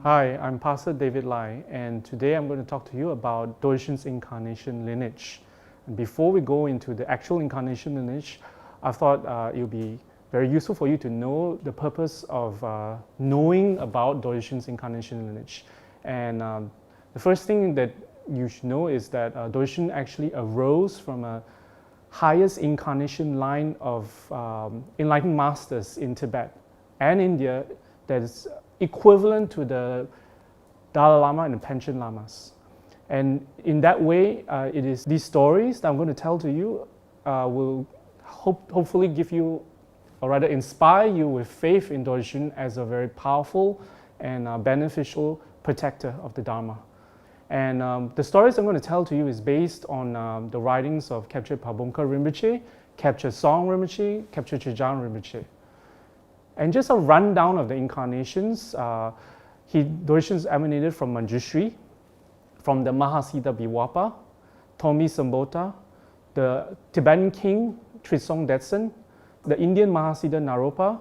Hi, I'm Pastor David Lai, and today I'm going to talk to you about Dorje's Incarnation Lineage. And before we go into the actual Incarnation Lineage, I thought it would be very useful for you to know the purpose of knowing about Dorje's Incarnation Lineage. And the first thing that you should know is that Dorje actually arose from a highest incarnation line of enlightened masters in Tibet and India that is equivalent to the Dalai Lama and the Panchen Lamas. And in that way, it is these stories that I'm going to tell to you will hopefully give you, or rather inspire you with faith in Dorje as a very powerful and beneficial protector of the Dharma. And the stories I'm going to tell to you is based on the writings of Khepche Pabongka Rinpoche, Khepche Song Rinpoche, Khepche Chejang Rinpoche. And just a rundown of the incarnations, Dorje emanated from Manjushri, from the Mahasiddha Biwapa, Tomi Sambota, the Tibetan king Trisong Detsen, the Indian Mahasiddha Naropa,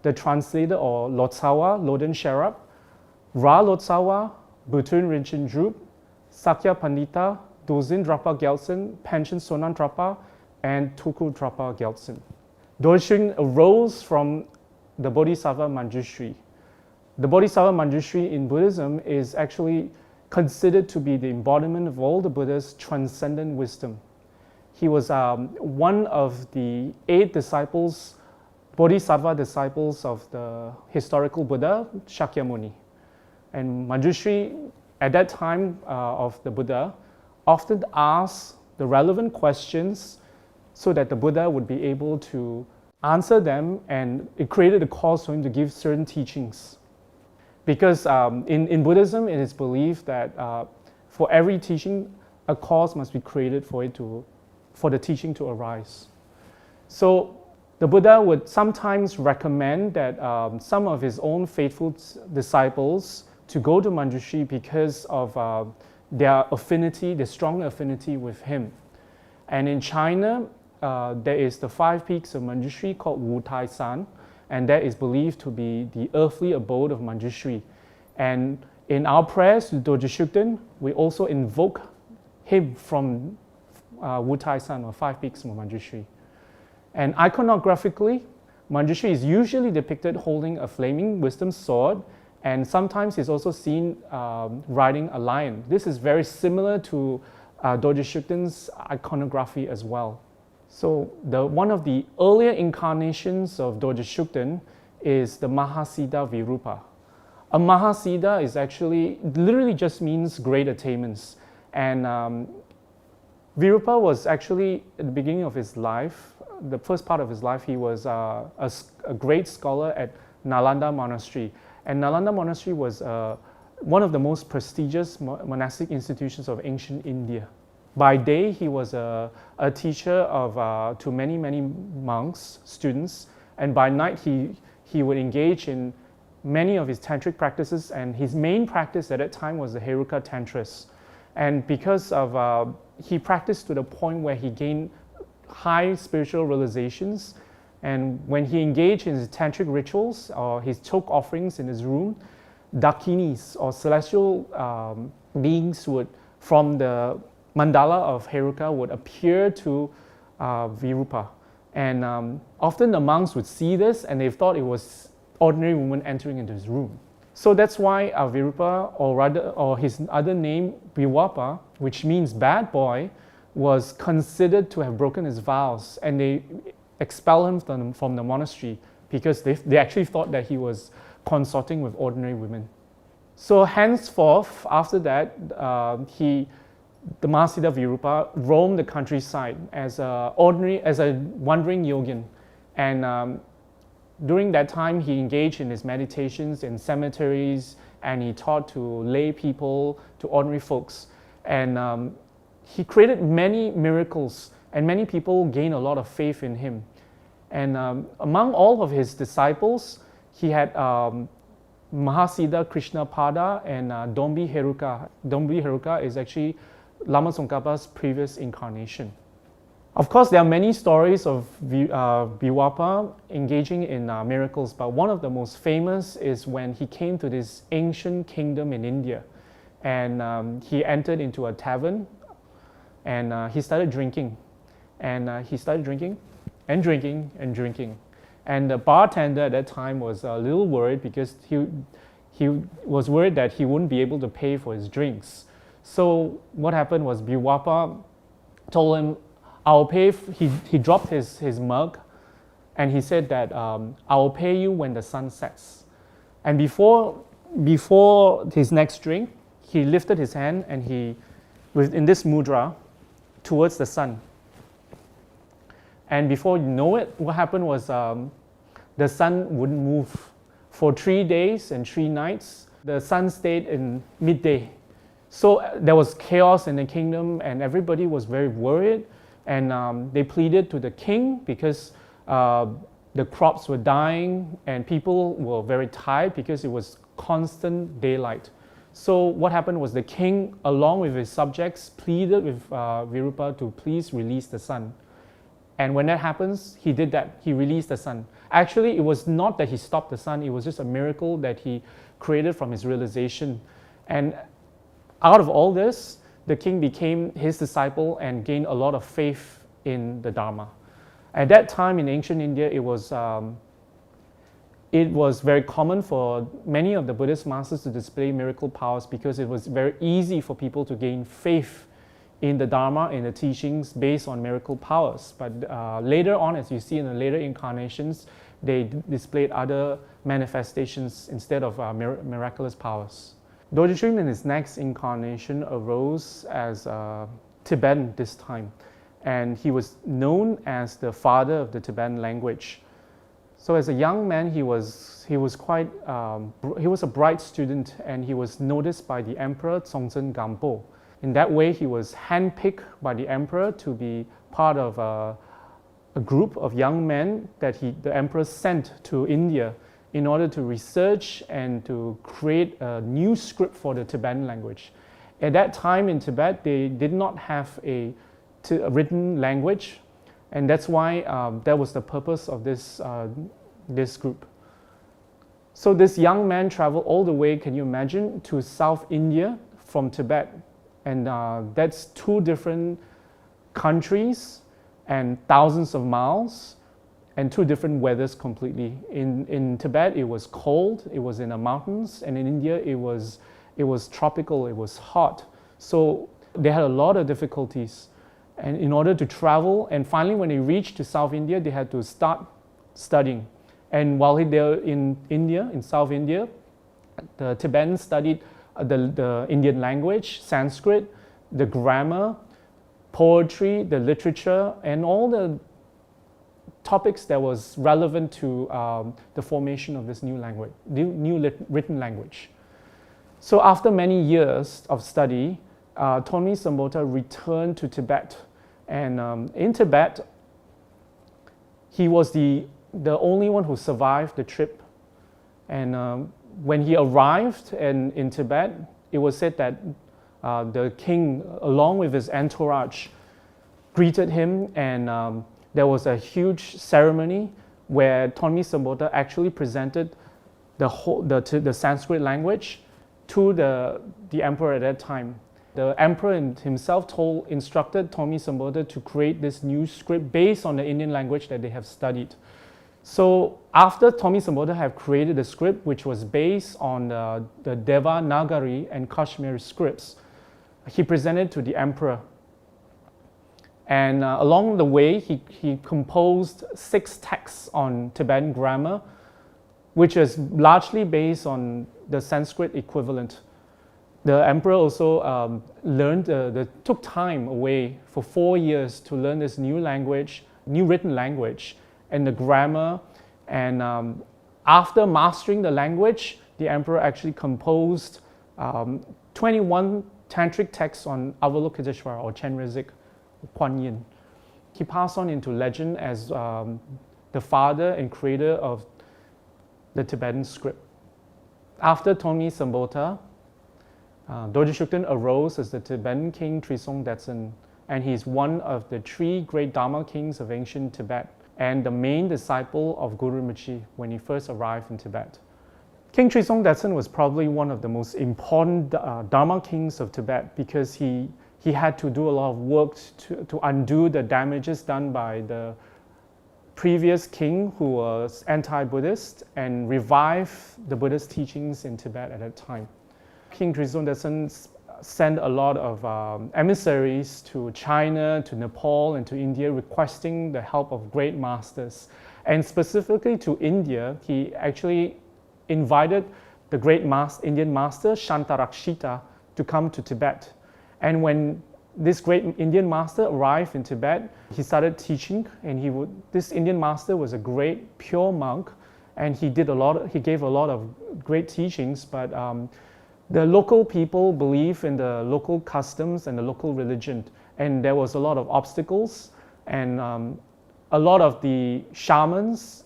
the translator or Lotsawa, Loden Sherab, Ra Lotsawa, Butun Rinchen Drup, Sakya Pandita, Dozin Drapa Gyaltsen, Panchen Sonan Drapa, and Tuku Drapa Gyaltsen. Dorje arose from the Bodhisattva Manjushri. The Bodhisattva Manjushri in Buddhism is actually considered to be the embodiment of all the Buddha's transcendent wisdom. He was one of the 8 disciples, Bodhisattva disciples of the historical Buddha, Shakyamuni. And Manjushri, at that time of the Buddha, often asked the relevant questions so that the Buddha would be able to answer them, and it created a cause for him to give certain teachings. Because in Buddhism, it is believed that for every teaching, a cause must be created for the teaching to arise. So the Buddha would sometimes recommend that some of his own faithful disciples to go to Manjushri because of their affinity, their strong affinity with him. And in China, there is the 5 peaks of Manjushri called Wu Tai San, and that is believed to be the earthly abode of Manjushri. And in our prayers to Dorje Shugden, we also invoke him from Wu Tai San, or 5 peaks of Manjushri. And iconographically, Manjushri is usually depicted holding a flaming wisdom sword, and sometimes he's also seen riding a lion. This is very similar to Dorje Shugden's iconography as well. So one of the earlier incarnations of Dorje Shugden is the Mahasiddha Virupa. A Mahasiddha is actually, literally just means great attainments. And Virupa was actually, at the beginning of his life, the first part of his life, he was a great scholar at Nalanda Monastery. And Nalanda Monastery was one of the most prestigious monastic institutions of ancient India. By day, he was a teacher to many monks, students, and by night he would engage in many of his tantric practices, and his main practice at that time was the Heruka Tantras. And because of he practiced to the point where he gained high spiritual realizations, and when he engaged in his tantric rituals or his chok offerings in his room, dakinis or celestial beings would, from the mandala of Heruka, would appear to Virupa. And often the monks would see this and they thought it was ordinary women entering into his room. So that's why Virupa, or his other name, Biwapa, which means bad boy, was considered to have broken his vows, and they expelled him from the monastery because they actually thought that he was consorting with ordinary women. So henceforth, after that, the Mahasiddha Virupa roamed the countryside as a wandering yogin. And during that time, he engaged in his meditations in cemeteries, and he taught to lay people, to ordinary folks. And he created many miracles, and many people gained a lot of faith in him. And among all of his disciples, he had Mahasiddha Krishnapada and Dombi Heruka. Dombi Heruka is actually Lama Tsongkhapa's previous incarnation. Of course, there are many stories of Biwapa engaging in miracles, but one of the most famous is when he came to this ancient kingdom in India, and he entered into a tavern, and he started drinking, and he started drinking, and drinking, and drinking, and the bartender at that time was a little worried because he was worried that he wouldn't be able to pay for his drinks. So what happened was Biwapa told him, I'll pay, he dropped his mug, and he said that I'll pay you when the sun sets. And before his next drink, he lifted his hand and he, in this mudra, towards the sun. And before you know it, what happened was the sun wouldn't move. For 3 days and 3 nights, the sun stayed in midday. So there was chaos in the kingdom and everybody was very worried. And they pleaded to the king because the crops were dying and people were very tired because it was constant daylight. So what happened was the king, along with his subjects, pleaded with Virupa to please release the sun. And when that happens, he did that. He released the sun. Actually, it was not that he stopped the sun. It was just a miracle that he created from his realization. And out of all this, the king became his disciple and gained a lot of faith in the Dharma. At that time in ancient India, it was very common for many of the Buddhist masters to display miracle powers because it was very easy for people to gain faith in the Dharma, in the teachings based on miracle powers. But later on, as you see in the later incarnations, they displayed other manifestations instead of miraculous powers. Dorje Shugden in his next incarnation arose as Tibetan this time, and he was known as the father of the Tibetan language. So as a young man, he was a bright student, and he was noticed by the emperor Tsongtsen Gampo. In that way, he was handpicked by the emperor to be part of a group of young men that the emperor sent to India in order to research and to create a new script for the Tibetan language. At that time in Tibet, they did not have a written language, and that's why that was the purpose of this group. So this young man traveled all the way, can you imagine, to South India from Tibet, and that's 2 different countries and thousands of miles, and 2 different weathers completely. In Tibet, it was cold, it was in the mountains, and in India, it was tropical, it was hot. So they had a lot of difficulties. And in order to travel, and finally when they reached to South India, they had to start studying. And while they were in India, in South India, the Tibetans studied the Indian language, Sanskrit, the grammar, poetry, the literature, and all the topics that was relevant to the formation of this new language, new written language. So after many years of study, Thonmi Sambhota returned to Tibet, and in Tibet, he was the only one who survived the trip. And when he arrived in Tibet, it was said that the king, along with his entourage, greeted him, and there was a huge ceremony where Thonmi Sambhota actually presented the Sanskrit language to the emperor at that time. The emperor himself instructed Thonmi Sambhota to create this new script based on the Indian language that they have studied. So after Thonmi Sambhota had created the script, which was based on the Devanagari and Kashmiri scripts, he presented to the emperor. And along the way, he composed 6 texts on Tibetan grammar, which is largely based on the Sanskrit equivalent. The emperor also took time away for 4 years to learn this new language, new written language, and the grammar. And after mastering the language, the emperor actually composed 21 tantric texts on Avalokiteshvara or Chenrezig, Kuan Yin. He passed on into legend as the father and creator of the Tibetan script. After Thonmi Sambhota, Dorje Shugden arose as the Tibetan king Trisong Detsen and he's one of the 3 great Dharma kings of ancient Tibet and the main disciple of Guru Rinpoche when he first arrived in Tibet. King Trisong Detsen was probably one of the most important Dharma kings of Tibet because he had to do a lot of work to undo the damages done by the previous king who was anti-Buddhist and revive the Buddhist teachings in Tibet at that time. King Trisong Detsen sent a lot of emissaries to China, to Nepal, and to India requesting the help of great masters. And specifically to India, he actually invited the great Indian master Shantarakshita to come to Tibet. And when this great Indian master arrived in Tibet, he started teaching, and this Indian master was a great pure monk, and he gave a lot of great teachings, but the local people believe in the local customs and the local religion, and there was a lot of obstacles, and a lot of the shamans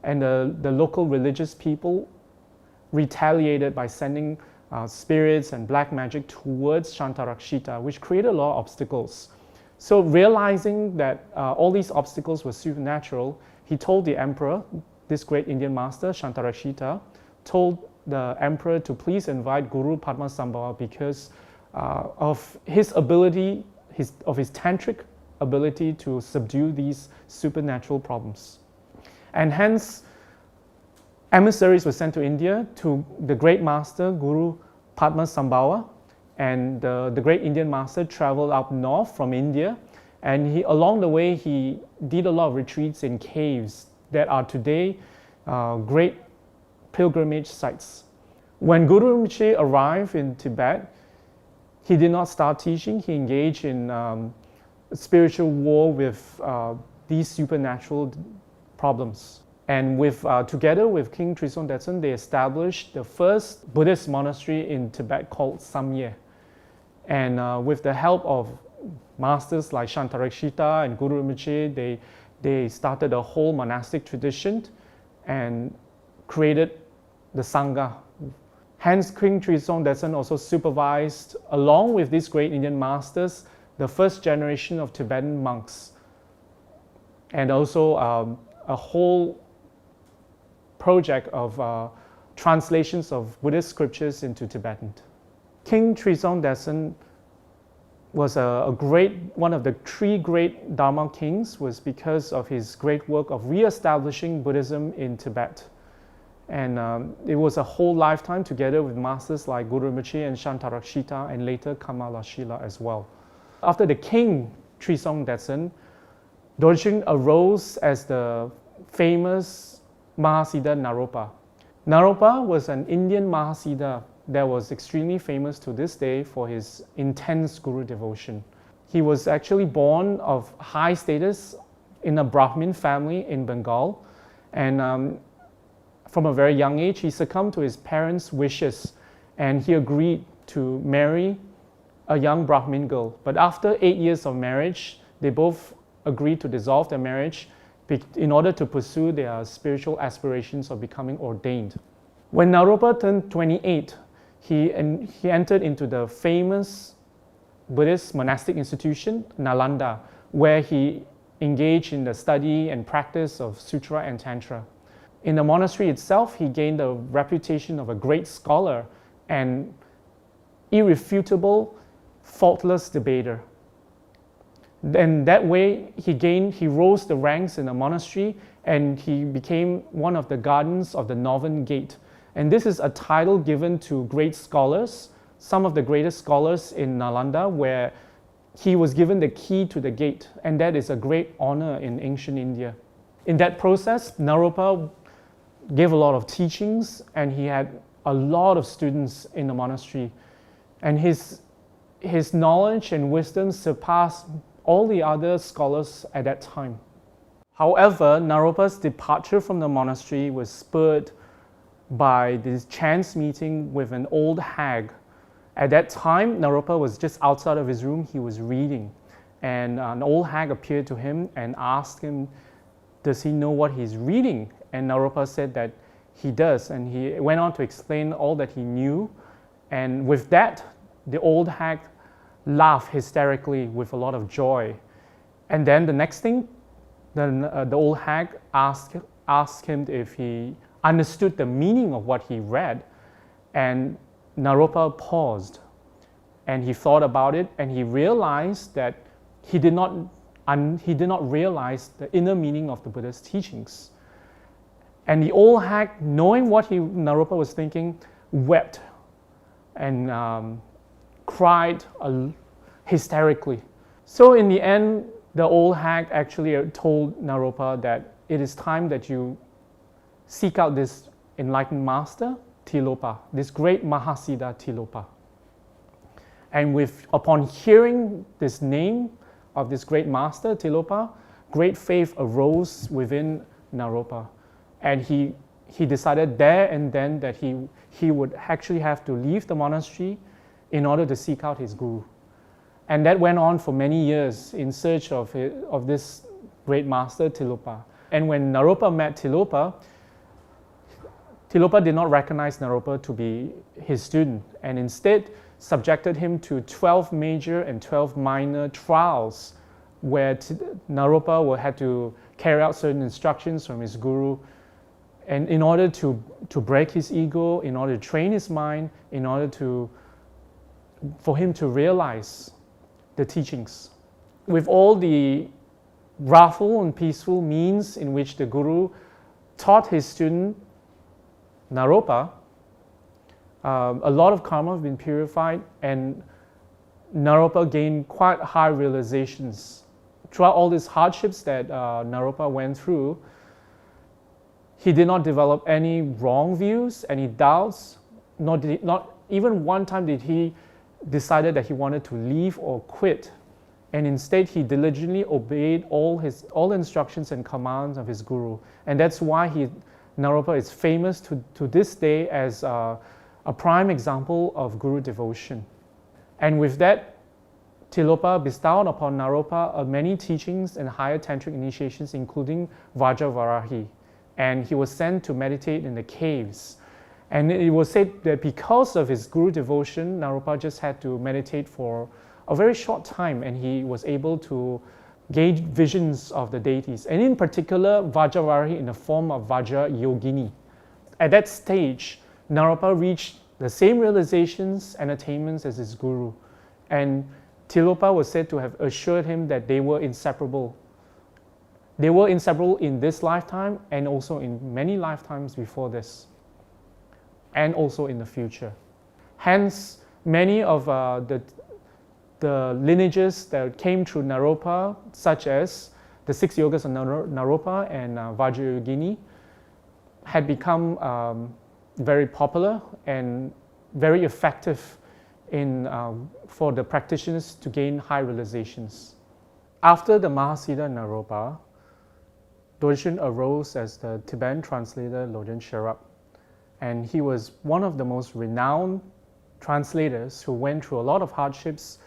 and the local religious people retaliated by sending spirits and black magic towards Shantarakshita, which created a lot of obstacles. So realizing that all these obstacles were supernatural, he told the emperor, this great Indian master, Shantarakshita, told the emperor to please invite Guru Padmasambhava because of his ability, of his tantric ability to subdue these supernatural problems. And hence, emissaries were sent to India to the great master, Guru Padmasambhava, and the great Indian master traveled up north from India, and along the way he did a lot of retreats in caves that are today great pilgrimage sites. When Guru Rinpoche arrived in Tibet, he did not start teaching. He engaged in spiritual war with these supernatural problems. And together with King Trisong Detsen, they established the first Buddhist monastery in Tibet called Samye. And with the help of masters like Shantarakshita and Guru Rinpoche, they started a whole monastic tradition and created the Sangha. Hence, King Trisong Detsen also supervised, along with these great Indian masters, the first generation of Tibetan monks, and also a whole project of translations of Buddhist scriptures into Tibetan. King Trisong Detsen was one of the 3 great Dharma kings was because of his great work of re-establishing Buddhism in Tibet. And it was a whole lifetime together with masters like Guru Rinpoche and Shantarakshita and later Kamalashila as well. After the king Trisong Detsen, Dorje arose as the famous Mahasiddha Naropa. Naropa was an Indian Mahasiddha that was extremely famous to this day for his intense Guru devotion. He was actually born of high status in a Brahmin family in Bengal, and from a very young age, he succumbed to his parents' wishes and he agreed to marry a young Brahmin girl. But after 8 years of marriage, they both agreed to dissolve their marriage in order to pursue their spiritual aspirations of becoming ordained. When Naropa turned 28, he entered into the famous Buddhist monastic institution, Nalanda, where he engaged in the study and practice of Sutra and Tantra. In the monastery itself, he gained a reputation of a great scholar and irrefutable, faultless debater. And that way, he rose the ranks in the monastery and he became one of the guardians of the Northern Gate. And this is a title given to great scholars, some of the greatest scholars in Nalanda, where he was given the key to the gate, and that is a great honor in ancient India. In that process, Naropa gave a lot of teachings and he had a lot of students in the monastery. And his knowledge and wisdom surpassed all the other scholars at that time. However, Naropa's departure from the monastery was spurred by this chance meeting with an old hag. At that time, Naropa was just outside of his room, he was reading. And an old hag appeared to him and asked him, does he know what he's reading? And Naropa said that he does, and he went on to explain all that he knew. And with that, the old hag laugh hysterically with a lot of joy. And then the next thing, the old hag asked him if he understood the meaning of what he read. And Naropa paused and he thought about it, and he realized that he did not realize the inner meaning of the Buddha's teachings. And the old hag, knowing what Naropa was thinking, wept and cried hysterically. So in the end, the old hag actually told Naropa that it is time that you seek out this enlightened master, Tilopa, this great Mahasiddha Tilopa. And upon hearing this name of this great master, Tilopa, great faith arose within Naropa. And he decided there and then that he would actually have to leave the monastery in order to seek out his guru. And that went on for many years in search of this great master, Tilopa. And when Naropa met Tilopa, Tilopa did not recognize Naropa to be his student, and instead subjected him to 12 major and 12 minor trials where Naropa had to carry out certain instructions from his guru, and in order to break his ego, in order to train his mind, in order for him to realize the teachings. With all the wrathful and peaceful means in which the guru taught his student Naropa, a lot of karma have been purified, and Naropa gained quite high realizations. Throughout all these hardships that Naropa went through, he did not develop any wrong views, any doubts, not even one time did he decided that he wanted to leave or quit. And instead, he diligently obeyed all the instructions and commands of his guru. And that's why Naropa is famous to this day as a prime example of guru devotion. And with that, Tilopa bestowed upon Naropa many teachings and higher tantric initiations, including Vajravarahi. And he was sent to meditate in the caves. And it was said that because of his guru devotion, Naropa just had to meditate for a very short time, and he was able to gain visions of the deities, and in particular Vajravarahi in the form of Vajra Yogini. At that stage, Naropa reached the same realizations and attainments as his guru, and Tilopa was said to have assured him that they were inseparable. They were inseparable in this lifetime and also in many lifetimes before this, and also in the future. Hence, many of the lineages that came through Naropa, such as the 6 yogas of Naropa and Vajrayogini, had become very popular and very effective for the practitioners to gain high realizations. After the Mahasiddha Naropa, Dorje arose as the Tibetan translator Lodin Sherab, and he was one of the most renowned translators who went through a lot of hardships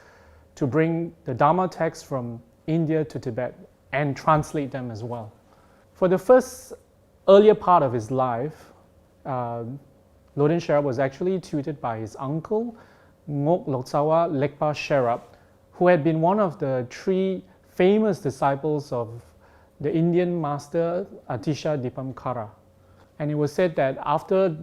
to bring the Dharma texts from India to Tibet and translate them as well. For the first earlier part of his life, Lodin Sherab was actually tutored by his uncle, Ngok Lotsawa Lekpa Sherab, who had been one of the 3 famous disciples of the Indian master Atisha Dipamkara. And it was said that after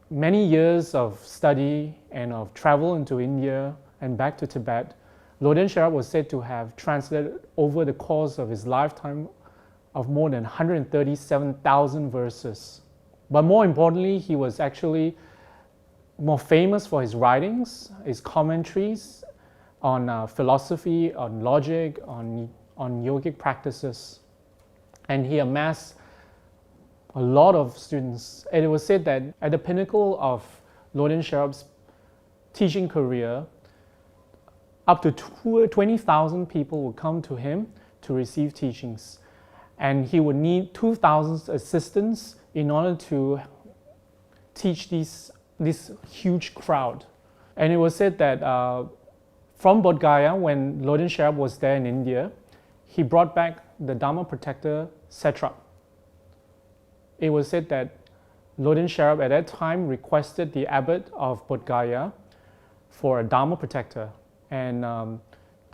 many years of study and of travel into India and back to Tibet, Lodin Sherab was said to have translated over the course of his lifetime of more than 137,000 verses. But more importantly, he was actually more famous for his writings, his commentaries on philosophy, on logic, on yogic practices. And he amassed a lot of students. And it was said that at the pinnacle of Lodin Sherab's teaching career, up to 20,000 people would come to him to receive teachings. And he would need 2,000 assistants in order to teach this huge crowd. And it was said that from Bodh Gaya, when Lodin Sherab was there in India, he brought back the Dharma protector Satrap. It was said that Lodin Sherab at that time requested the abbot of Bodh Gaya for a Dharma protector. And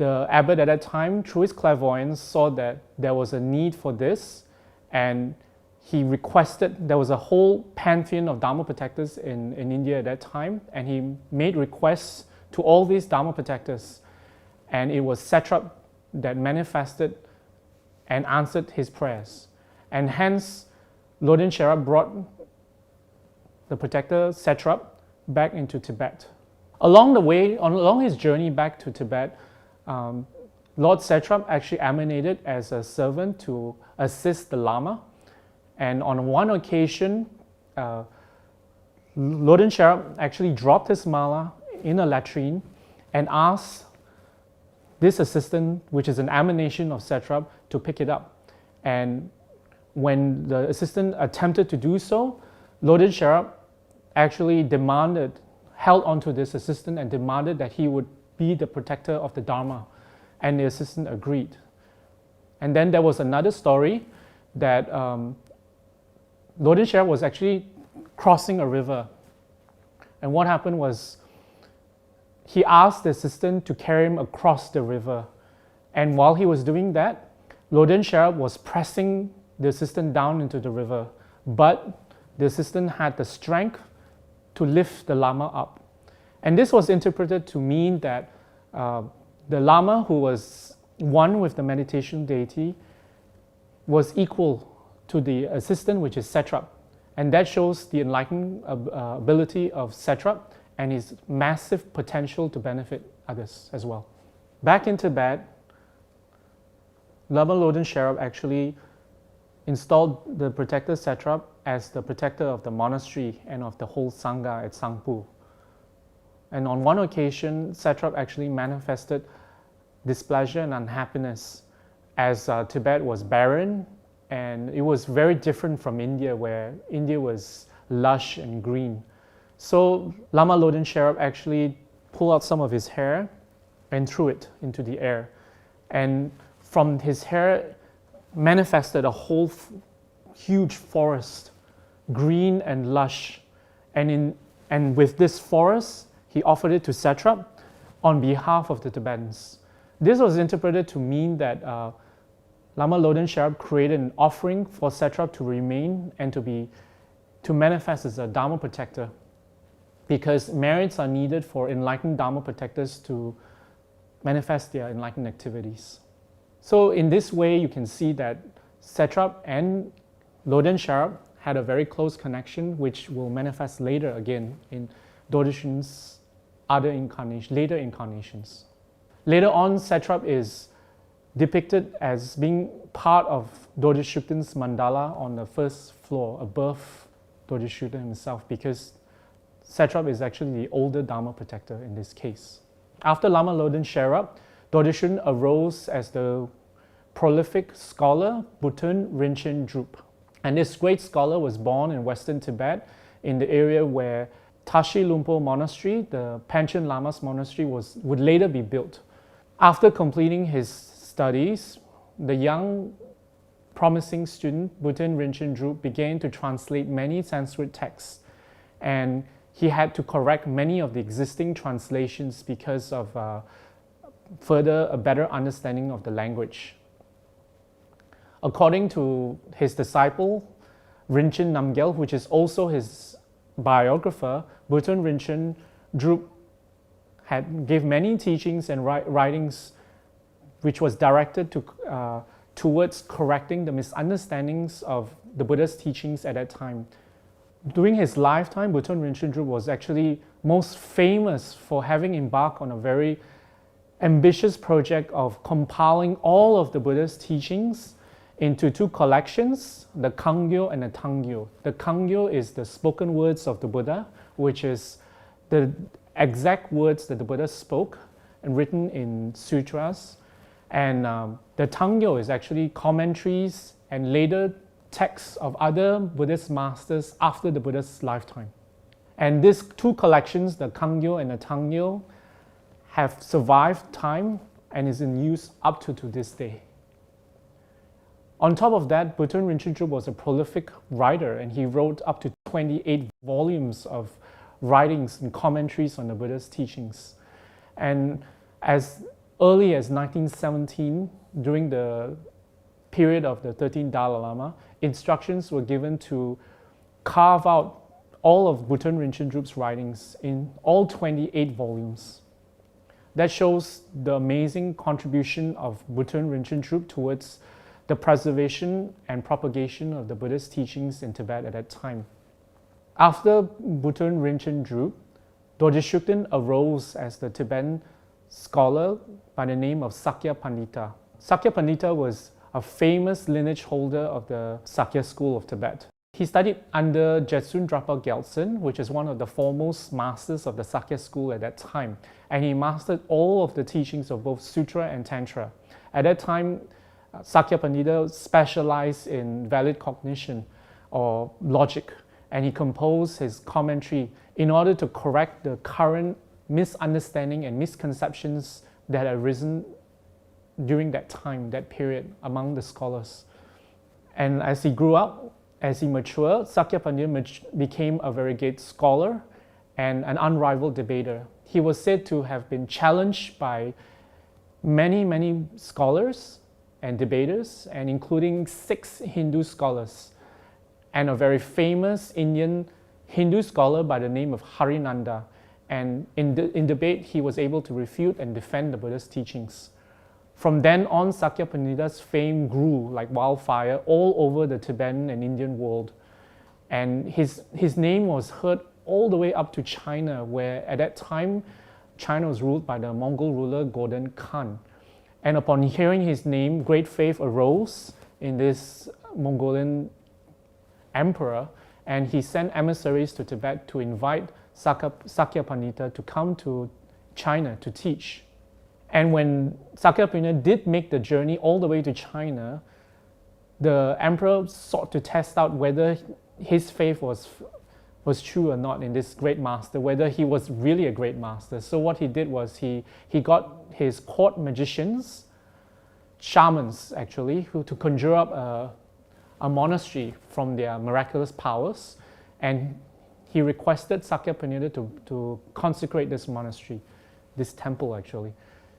the abbot at that time, through his clairvoyance, saw that there was a need for this, and he requested, there was a whole pantheon of Dharma protectors in India at that time, and he made requests to all these Dharma protectors, and it was satrap that manifested and answered his prayers. And hence, Lodin Sherab brought the protector satrap back into Tibet. Along the way, along his journey back to Tibet, Lord Satrap actually emanated as a servant to assist the Lama. And on one occasion, Lodin Sherab actually dropped his mala in a latrine and asked this assistant, which is an emanation of Satrap, to pick it up. And when the assistant attempted to do so, Lodin Sherab actually held onto this assistant and demanded that he would be the protector of the Dharma. And the assistant agreed. And then there was another story that Lodin Sherab was actually crossing a river. And what happened was he asked the assistant to carry him across the river. And while he was doing that, Lodin Sherab was pressing the assistant down into the river. But the assistant had the strength to lift the Lama up. And this was interpreted to mean that the Lama, who was one with the meditation deity, was equal to the assistant, which is Satrap. And that shows the enlightened ability of Satrap and his massive potential to benefit others as well. Back in Tibet, Lama Lodin Sherab actually installed the protector Satrap as the protector of the monastery and of the whole Sangha at Sangpu. And on one occasion, Satrap actually manifested displeasure and unhappiness as Tibet was barren, and it was very different from India, where India was lush and green. So Lama Lodin Sherab actually pulled out some of his hair and threw it into the air. And from his hair manifested a whole huge forest, green and lush. And with this forest, he offered it to Satrap on behalf of the Tibetans. This was interpreted to mean that Lama Lodin Sherab created an offering for Satrap to remain and to manifest as a Dharma protector, because merits are needed for enlightened Dharma protectors to manifest their enlightened activities. So in this way, you can see that Satrap and Lodin Sherab had a very close connection, which will manifest later again in Dorjeshin's later incarnations. Later on, Satrap is depicted as being part of Dorje Shugden's mandala on the first floor above Dorje Shugden himself, because Satrap is actually the older Dharma protector in this case. After Lama Lodin Sherab, Dorje Shugden arose as the prolific scholar Bhutan Rinchen Drup. And this great scholar was born in Western Tibet in the area where Tashi Lumpo Monastery, the Panchen Lamas Monastery, would later be built. After completing his studies, the young, promising student, Bhutan Rinchen Drup, began to translate many Sanskrit texts. And he had to correct many of the existing translations because of a better understanding of the language. According to his disciple, Rinchen Namgyal, which is also his biographer, Bhutan Rinchen Drup gave many teachings and writings which was directed towards correcting the misunderstandings of the Buddha's teachings at that time. During his lifetime, Bhutan Rinchen Drup was actually most famous for having embarked on a very ambitious project of compiling all of the Buddha's teachings into two collections, the Kangyo and the Tangyo. The Kangyo is the spoken words of the Buddha, which is the exact words that the Buddha spoke and written in sutras. And the Tangyo is actually commentaries and later texts of other Buddhist masters after the Buddha's lifetime. And these two collections, the Kangyo and the Tangyo, have survived time and is in use up to this day. On top of that, Bhutan Rinchen Drup was a prolific writer, and he wrote up to 28 volumes of writings and commentaries on the Buddha's teachings. And as early as 1917, during the period of the 13th Dalai Lama, instructions were given to carve out all of Bhutan Rinchen Drup's writings in all 28 volumes. That shows the amazing contribution of Bhutan Rinchen Drup towards the preservation and propagation of the Buddhist teachings in Tibet at that time. After Bhutan Rinchen Drup, Dorje Shugden arose as the Tibetan scholar by the name of Sakya Pandita. Sakya Pandita was a famous lineage holder of the Sakya school of Tibet. He studied under Jetsun Drapa Gyaltsen, which is one of the foremost masters of the Sakya school at that time. And he mastered all of the teachings of both Sutra and Tantra. At that time, Sakya Pandita specialized in valid cognition or logic, and he composed his commentary in order to correct the current misunderstanding and misconceptions that had arisen during that time, that period, among the scholars. And as he grew up, as he matured, Sakya Pandita became a very great scholar and an unrivaled debater. He was said to have been challenged by many scholars and debaters, and including 6 Hindu scholars and a very famous Indian Hindu scholar by the name of Harinanda. And in debate, he was able to refute and defend the Buddha's teachings. From then on, Sakya Pandita's fame grew like wildfire all over the Tibetan and Indian world. And his name was heard all the way up to China, where at that time, China was ruled by the Mongol ruler Gordon Khan. And upon hearing his name, great faith arose in this Mongolian emperor, and he sent emissaries to Tibet to invite Sakya Pandita to come to China to teach. And when Sakya Pandita did make the journey all the way to China, the emperor sought to test out whether his faith was true or not in this great master, whether he was really a great master. So what he did was he got his court magicians, shamans actually, to conjure up a monastery from their miraculous powers, and he requested Sakya Pandita to consecrate this monastery, this temple actually.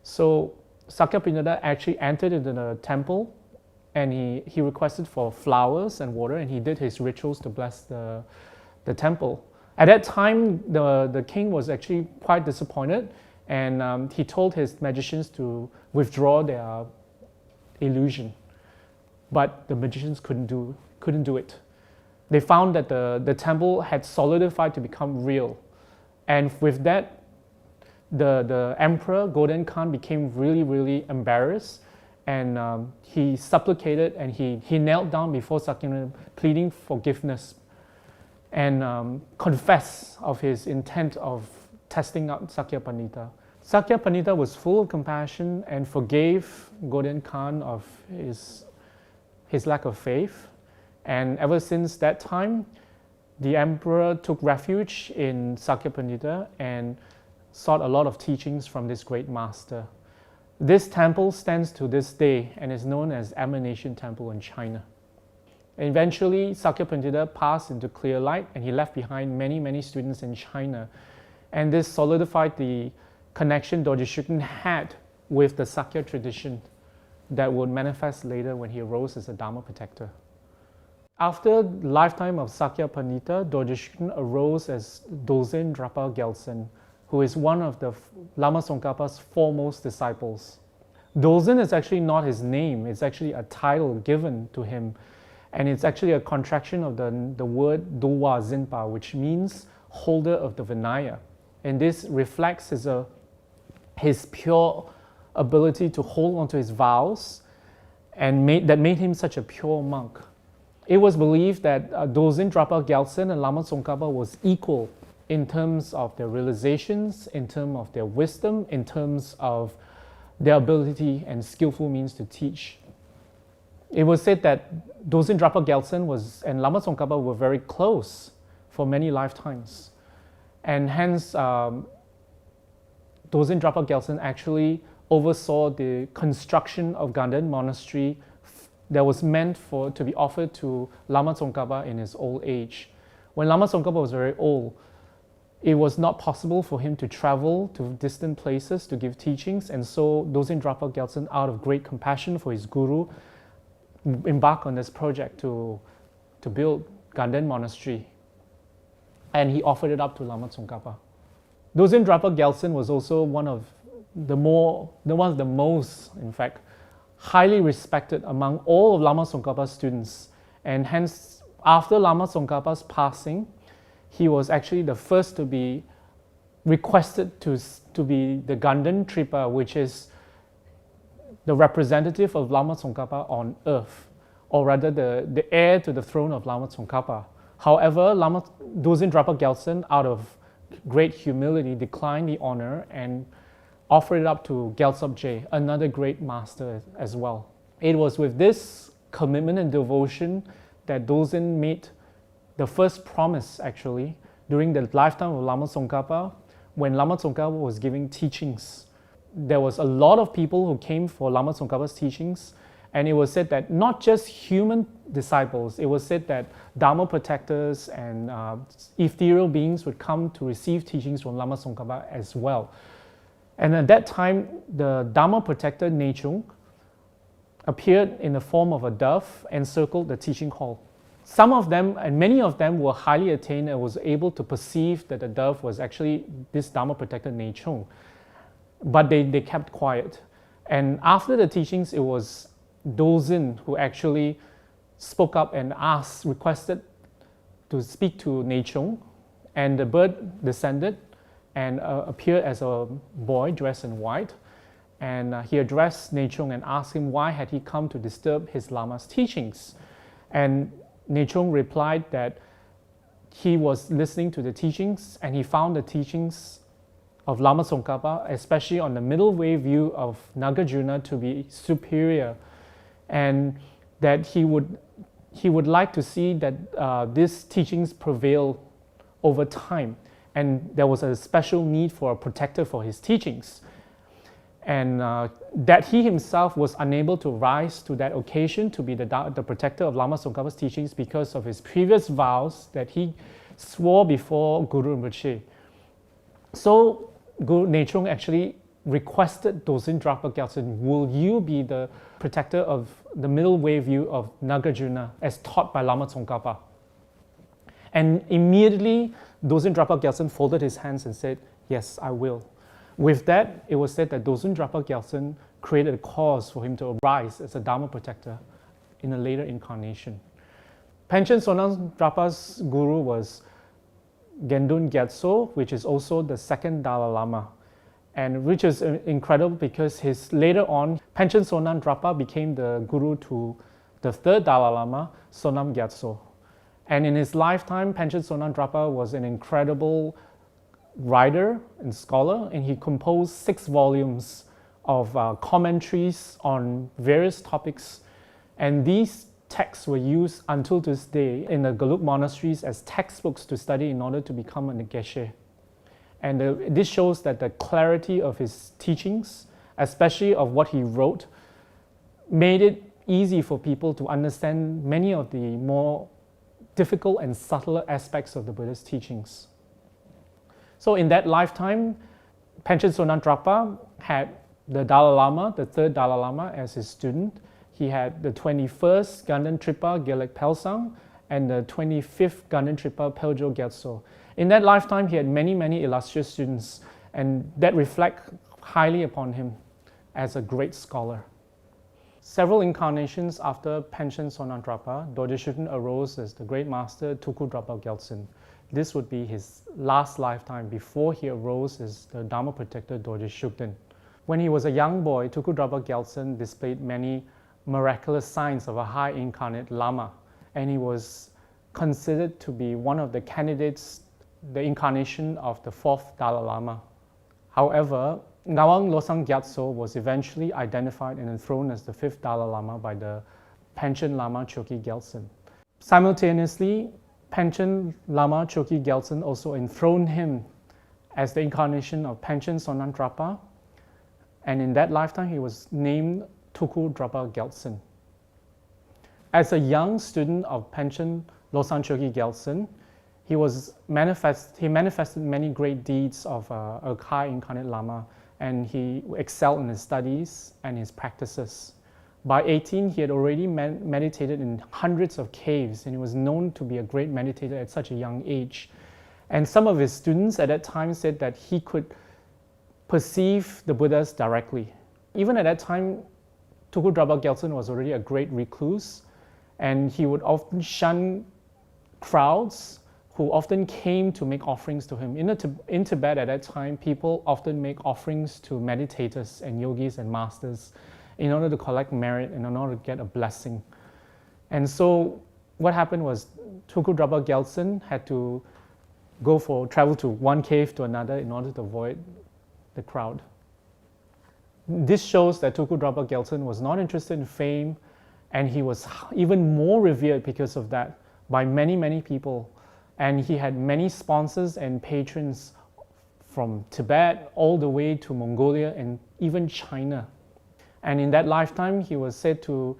So Sakya Pandita actually entered into the temple, and he requested for flowers and water, and he did his rituals to bless the temple. At that time, the king was actually quite disappointed, and he told his magicians to withdraw their illusion. But the magicians couldn't do it. They found that the temple had solidified to become real. And with that, the emperor, Gordon Khan, became really embarrassed, and he supplicated and he knelt down before Sakya Pandita, pleading forgiveness and confessed of his intent of testing out Sakya Pandita. Sakya Pandita was full of compassion and forgave Gordon Khan of his lack of faith. And ever since that time, the emperor took refuge in Sakya Pandita and sought a lot of teachings from this great master. This temple stands to this day and is known as Emanation Temple in China. And eventually, Sakya Pandita passed into clear light, and he left behind many students in China. And this solidified the connection Dorje Shugden had with the Sakya tradition that would manifest later when he arose as a Dharma protector. After the lifetime of Sakya Pandita, Dorje Shugden arose as Dorje Drapa Gyaltsen, who is one of the Lama Tsongkhapa's foremost disciples. Dorje is actually not his name, it's actually a title given to him, and it's actually a contraction of the word Dowa Zinpa, which means holder of the Vinaya. And this reflects his pure ability to hold onto his vows, and that made him such a pure monk. It was believed that Dorje Drapa Gyaltsen and Lama Tsongkhapa was equal in terms of their realizations, in terms of their wisdom, in terms of their ability and skillful means to teach. It was said that Dorje Drapa Gyaltsen and Lama Tsongkhapa were very close for many lifetimes. And hence, Dorje Drapa Gyaltsen actually oversaw the construction of Ganden Monastery that was meant to be offered to Lama Tsongkhapa in his old age. When Lama Tsongkhapa was very old, it was not possible for him to travel to distant places to give teachings, and so Dorje Drapa Gyaltsen, out of great compassion for his guru, embarked on this project to build Ganden Monastery, and he offered it up to Lama Tsongkhapa. Dorje Drapa Gyaltsen was also one of the most, in fact, highly respected among all of Lama Tsongkhapa's students, and hence, after Lama Tsongkhapa's passing, he was actually the first to be requested to be the Ganden Tripa, which is the representative of Lama Tsongkhapa on earth, or rather the heir to the throne of Lama Tsongkhapa. However, Dorje Drapa Gyaltsen, out of great humility, declined the honor and offered it up to Gyaltsab Je, another great master as well. It was with this commitment and devotion that Dorje made the first promise, actually, during the lifetime of Lama Tsongkhapa, when Lama Tsongkhapa was giving teachings. There was a lot of people who came for Lama Tsongkhapa's teachings, and it was said that not just human disciples, it was said that dharma protectors and ethereal beings would come to receive teachings from Lama Tsongkhapa as well. And at that time, the dharma protector Nechung appeared in the form of a dove and circled the teaching hall. Some of them, and many of them, were highly attained and was able to perceive that the dove was actually this dharma protector Nechung. But they kept quiet. And after the teachings, it was Dorje who actually spoke up and requested to speak to Nechung, and the bird descended and appeared as a boy dressed in white, and he addressed Nechung and asked him why had he come to disturb his lama's teachings. And Nechung replied that he was listening to the teachings and he found the teachings of Lama Tsongkhapa, especially on the middle way view of Nagarjuna, to be superior, and that he would like to see that these teachings prevail over time, and there was a special need for a protector for his teachings, and that he himself was unable to rise to that occasion to be the protector of Lama Tsongkhapa's teachings because of his previous vows that he swore before Guru Rinpoche. So Guru Nechung actually requested Dorje Drapa Gyaltsen, will you be the protector of the middle way view of Nagarjuna as taught by Lama Tsongkhapa? And immediately Dorje Drapa Gyaltsen folded his hands and said, yes, I will. With that, it was said that Dorje Drapa Gyaltsen created a cause for him to arise as a Dharma protector in a later incarnation. Panchen Sonam Drapa's guru was Gendun Gyatso, which is also the second Dalai Lama, and which is incredible because later on, Panchen Sonam Drapa became the guru to the third Dalai Lama, Sonam Gyatso. And in his lifetime, Panchen Sonam Drapa was an incredible writer and scholar, and he composed 6 volumes of commentaries on various topics, and these texts were used until this day in the Gelug monasteries as textbooks to study in order to become a geshe. And this shows that the clarity of his teachings, especially of what he wrote, made it easy for people to understand many of the more difficult and subtler aspects of the Buddhist teachings. So in that lifetime, Panchen Sonam Drapa had the Dalai Lama, the third Dalai Lama, as his student. He had the 21st Ganden Tripa Gelek Pelsang and the 25th Ganden Tripa Peljo Gyatso. In that lifetime, he had many, many illustrious students, and that reflect highly upon him as a great scholar. Several incarnations after Panchen Sonam Drapa, Dorje Shugden arose as the great master Tuku Drapa Gyaltsen. This would be his last lifetime before he arose as the Dharma protector Dorje Shugden. When he was a young boy, Tuku Drapa Gyaltsen displayed many miraculous signs of a high incarnate Lama, and he was considered to be one of the candidates, the incarnation of the 4th Dalai Lama. However, Ngawang Losang Gyatso was eventually identified and enthroned as the 5th Dalai Lama by the Panchen Lama Choki Gyaltsen. Simultaneously, Panchen Lama Choki Gyaltsen also enthroned him as the incarnation of Panchen Sonam Drapa, and in that lifetime he was named Tuku Drapa Gyaltsen. As a young student of Panchen Losang Choki Gyaltsen, he manifested many great deeds of a high incarnate Lama, and he excelled in his studies and his practices. By 18, he had already meditated in hundreds of caves, and he was known to be a great meditator at such a young age. And some of his students at that time said that he could perceive the Buddhas directly. Even at that time, Tuku Draba Gyaltsen was already a great recluse, and he would often shun crowds who often came to make offerings to him. In Tibet at that time, people often make offerings to meditators and yogis and masters in order to collect merit and in order to get a blessing. And so what happened was Tuku Draba Gyaltsen had to travel to one cave to another in order to avoid the crowd. This shows that Tuku Draba Gyaltsen was not interested in fame, and he was even more revered because of that by many, many people. And he had many sponsors and patrons from Tibet all the way to Mongolia and even China. And in that lifetime, he was said to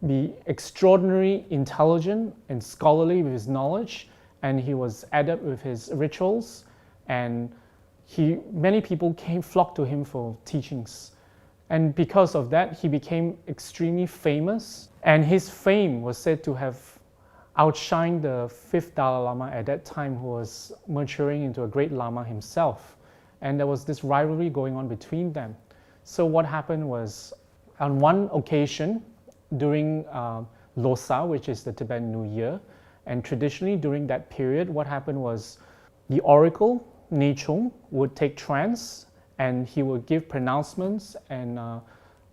be extraordinarily intelligent and scholarly with his knowledge, and he was adept with his rituals, and many people flocked to him for teachings. And because of that, he became extremely famous, and his fame was said to have outshined the fifth Dalai Lama at that time, who was maturing into a great Lama himself. And there was this rivalry going on between them. So what happened was, on one occasion during Losar, which is the Tibetan New Year, and traditionally during that period, what happened was the oracle, Nechung, would take trance, and he would give pronouncements and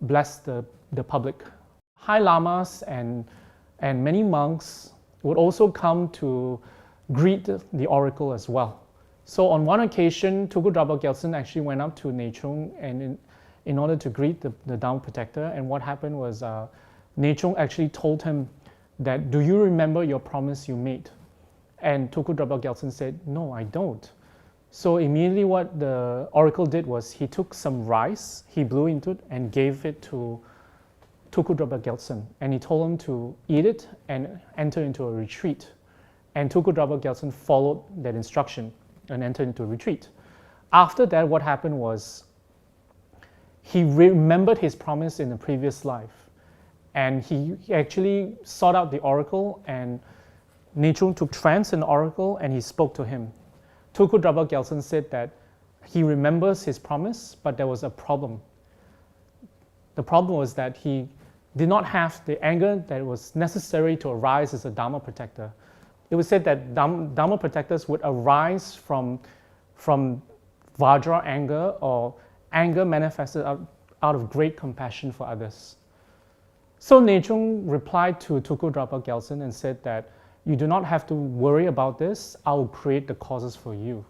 bless the public. High Lamas and many monks would also come to greet the oracle as well. So on one occasion, Tuku Draba Gyaltsen actually went up to Nechung and in order to greet the Dharma protector, and what happened was Nechung actually told him that, "Do you remember your promise you made?" And Tuku Draba Gyaltsen said, "No, I don't." So immediately what the oracle did was he took some rice, he blew into it and gave it to Tuku Draba Gyaltsen, and he told him to eat it and enter into a retreat. And Tuku Draba Gyaltsen followed that instruction and entered into a retreat. After that, what happened was he remembered his promise in the previous life, and he actually sought out the oracle, and Nechung took trance in the oracle and he spoke to him. Tuku Draba Gyaltsen said that he remembers his promise, but there was a problem. The problem was that he did not have the anger that was necessary to arise as a Dharma protector. It was said that Dharma protectors would arise from Vajra anger, or anger manifested out of great compassion for others. So Nechung replied to Tuku Draba Gyaltsen and said that, "You do not have to worry about this, I will create the causes for you."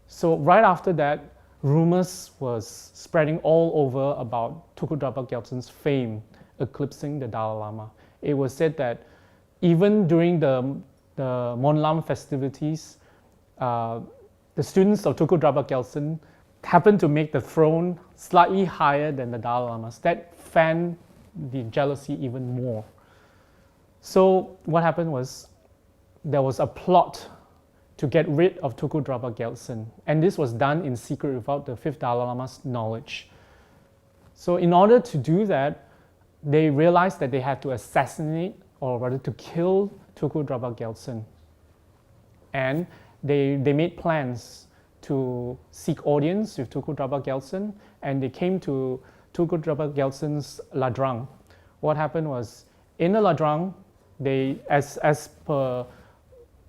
So right after that, rumors was spreading all over about Tuku Draba Gyaltsen's fame eclipsing the Dalai Lama. It was said that even during the Monlam festivities, the students of Tuku Draba Gyaltsen happened to make the throne slightly higher than the Dalai Lama's. That fanned the jealousy even more. So what happened was there was a plot to get rid of Tuku Draba Gyaltsen, and this was done in secret without the fifth Dalai Lama's knowledge. So in order to do that, they realized that they had to assassinate, or rather to kill, Tuku Draba Gyaltsen. And they made plans to seek audience with Tuku Draba Gyaltsen, and they came to Tuku Draba Gyaltsen's ladrang. What happened was, in the ladrang, they, as per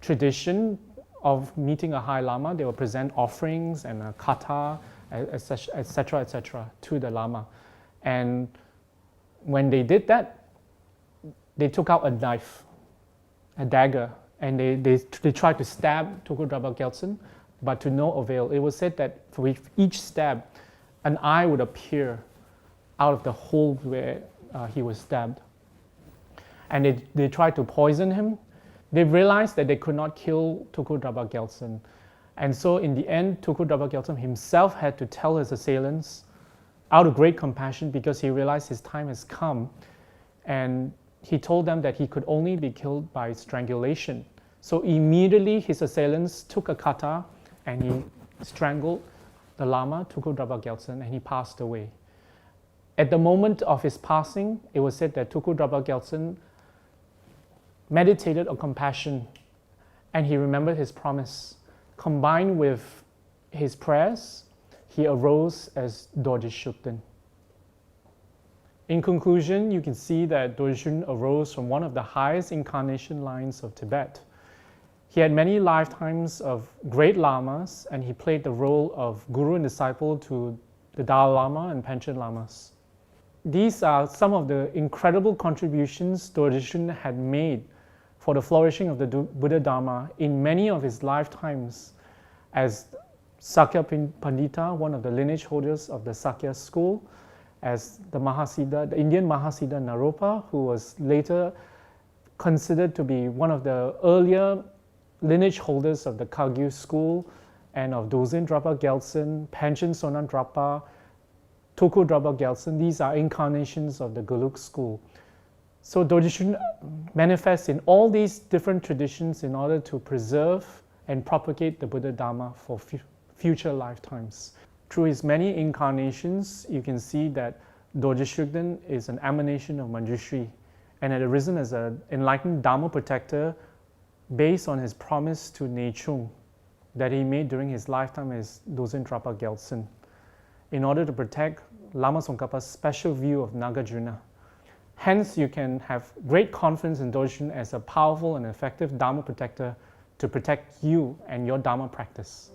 tradition of meeting a high Lama, they would present offerings and a kata, etc., etc., to the Lama. And when they did that, they took out a knife, a dagger, and they tried to stab Tuku Draba Gyaltsen, but to no avail. It was said that with each stab, an eye would appear out of the hole where he was stabbed. And they tried to poison him. They realized that they could not kill Tuku Draba Gyaltsen. And so in the end, Tuku Draba Gyaltsen himself had to tell his assailants, out of great compassion, because he realized his time has come, and he told them that he could only be killed by strangulation. So immediately his assailants took a kata and he strangled the Lama, Tuku Drapa Gyaltsen, and he passed away. At the moment of his passing, it was said that Tuku Drapa Gyaltsen meditated on compassion and he remembered his promise. Combined with his prayers, he arose as Dorje Shugden. In conclusion, you can see that Dorje Shugden arose from one of the highest incarnation lines of Tibet. He had many lifetimes of great lamas and he played the role of guru and disciple to the Dalai Lama and Panchen Lamas. These are some of the incredible contributions Dorje Shugden had made for the flourishing of the Buddha Dharma in many of his lifetimes as Sakya Pandita, one of the lineage holders of the Sakya school, as the Mahasiddha, the Indian Mahasiddha Naropa, who was later considered to be one of the earlier lineage holders of the Kagyu school and of Dozen Drapa Gyaltsen, Panchen Sonan Drapa, Tuku Drapa Gyaltsen. These are incarnations of the Gelug school. So Dorje Shugden manifests in all these different traditions in order to preserve and propagate the Buddha Dharma for future lifetimes. Through his many incarnations, you can see that Dorje Shugden is an emanation of Manjushri and had arisen as an enlightened Dharma protector based on his promise to Nechung that he made during his lifetime as Dozen Drapa Gyaltsen in order to protect Lama Tsongkhapa's special view of Nagarjuna. Hence, you can have great confidence in Dorje Shugden as a powerful and effective Dharma protector to protect you and your Dharma practice.